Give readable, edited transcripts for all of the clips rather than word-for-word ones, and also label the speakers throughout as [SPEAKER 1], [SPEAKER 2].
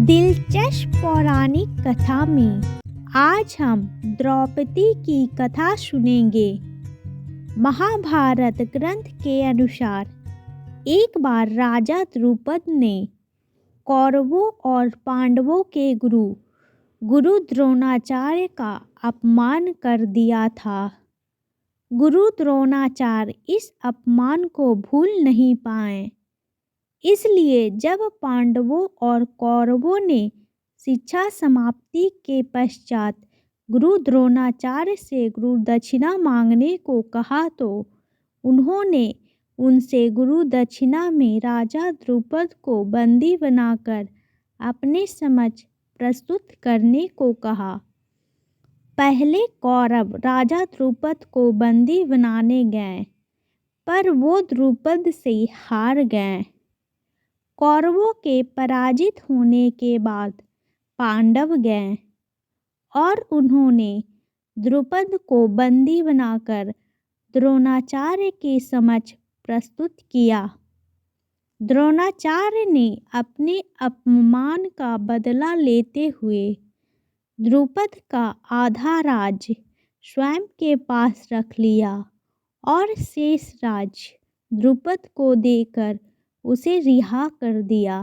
[SPEAKER 1] दिलचस्प पौराणिक कथा में आज हम द्रौपदी की कथा सुनेंगे। महाभारत ग्रंथ के अनुसार एक बार राजा द्रुपद ने कौरवों और पांडवों के गुरु द्रोणाचार्य का अपमान कर दिया था। गुरु द्रोणाचार्य इस अपमान को भूल नहीं पाए। इसलिए जब पांडवों और कौरवों ने शिक्षा समाप्ति के पश्चात गुरु द्रोणाचार्य से गुरु दक्षिणा मांगने को कहा तो उन्होंने उनसे गुरु दक्षिणा में राजा द्रुपद को बंदी बनाकर अपने समक्ष प्रस्तुत करने को कहा। पहले कौरव राजा द्रुपद को बंदी बनाने गए, पर वो द्रुपद से हार गए। कौरवों के पराजित होने के बाद पांडव गए और उन्होंने द्रुपद को बंदी बनाकर द्रोणाचार्य के समक्ष प्रस्तुत किया। द्रोणाचार्य ने अपने अपमान का बदला लेते हुए द्रुपद का आधा राज्य स्वयं के पास रख लिया और शेष राज्य द्रुपद को देकर उसे रिहा कर दिया।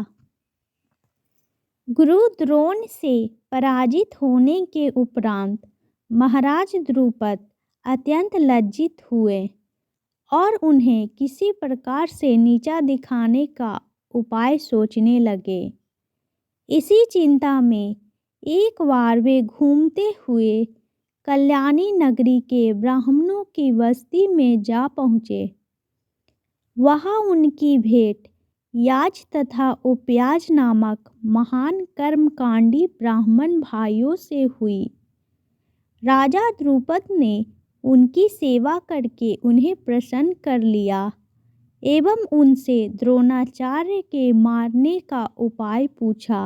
[SPEAKER 1] गुरु द्रोण से पराजित होने के उपरांत महाराज द्रुपद अत्यंत लज्जित हुए और उन्हें किसी प्रकार से नीचा दिखाने का उपाय सोचने लगे। इसी चिंता में एक बार वे घूमते हुए कल्याणी नगरी के ब्राह्मणों की बस्ती में जा पहुँचे। वहाँ उनकी भेंट याज तथा उपयाज नामक महान कर्मकांडी ब्राह्मण भाइयों से हुई। राजा द्रुपद ने उनकी सेवा करके उन्हें प्रसन्न कर लिया एवं उनसे द्रोणाचार्य के मारने का उपाय पूछा।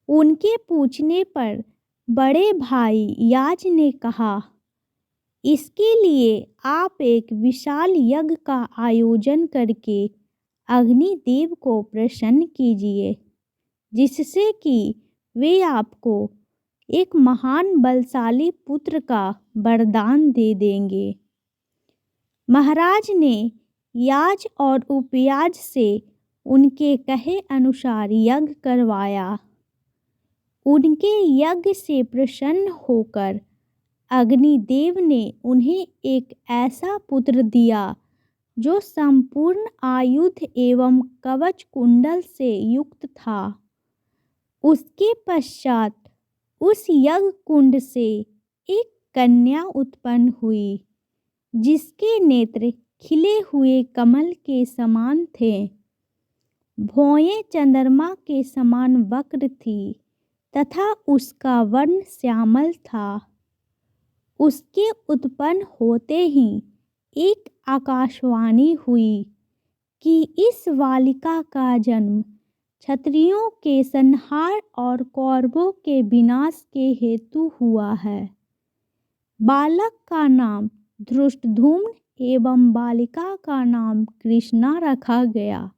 [SPEAKER 1] उनके पूछने पर बड़े भाई याज ने कहा, इसके लिए आप एक विशाल यज्ञ का आयोजन करके अग्निदेव को प्रसन्न कीजिए, जिससे कि वे आपको एक महान बलशाली पुत्र का वरदान दे देंगे। महाराज ने याज और उपयाज से उनके कहे अनुसार यज्ञ करवाया। उनके यज्ञ से प्रसन्न होकर अग्निदेव ने उन्हें एक ऐसा पुत्र दिया जो संपूर्ण आयुध एवं कवच कुंडल से युक्त था। उसके पश्चात उस यज्ञ कुंड से एक कन्या उत्पन्न हुई, जिसके नेत्र खिले हुए कमल के समान थे। भौहें चंद्रमा के समान वक्र थी तथा उसका वर्ण श्यामल था। उसके उत्पन्न होते ही एक आकाशवाणी हुई कि इस बालिका का जन्म क्षत्रियों के संहार और कौरवों के विनाश के हेतु हुआ है। बालक का नाम धृष्टद्युम्न एवं बालिका का नाम कृष्णा रखा गया,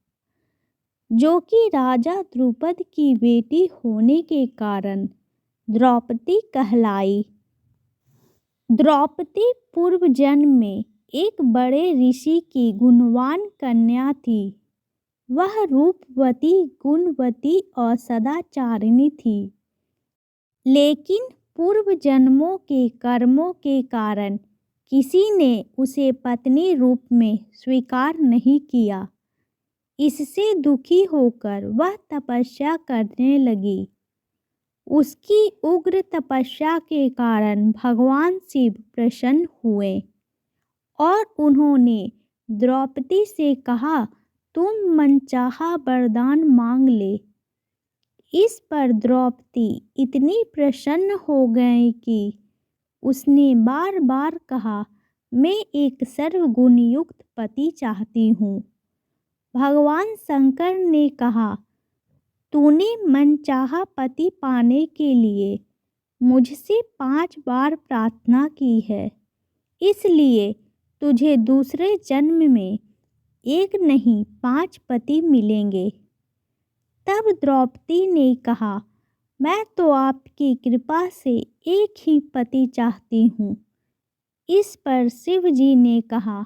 [SPEAKER 1] जो कि राजा द्रुपद की बेटी होने के कारण द्रौपदी कहलाई। द्रौपदी पूर्व जन्म में एक बड़े ऋषि की गुणवान कन्या थी। वह रूपवती, गुणवती और सदाचारिणी थी, लेकिन पूर्व जन्मों के कर्मों के कारण किसी ने उसे पत्नी रूप में स्वीकार नहीं किया। इससे दुखी होकर वह तपस्या करने लगी। उसकी उग्र तपस्या के कारण भगवान शिव प्रसन्न हुए और उन्होंने द्रौपदी से कहा, तुम मनचाहा वरदान मांग ले। इस पर द्रौपदी इतनी प्रसन्न हो गई कि उसने बार बार कहा, मैं एक सर्वगुण युक्त पति चाहती हूँ। भगवान शंकर ने कहा, तूने मनचाहा पति पाने के लिए मुझसे 5 बार प्रार्थना की है, इसलिए तुझे दूसरे जन्म में एक नहीं 5 पति मिलेंगे। तब द्रौपदी ने कहा, मैं तो आपकी कृपा से एक ही पति चाहती हूँ। इस पर शिव जी ने कहा,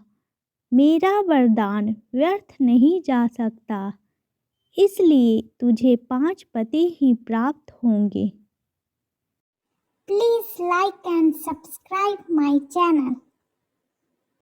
[SPEAKER 1] मेरा वरदान व्यर्थ नहीं जा सकता, इसलिए तुझे 5 पति ही प्राप्त होंगे।
[SPEAKER 2] Please like and subscribe my channel.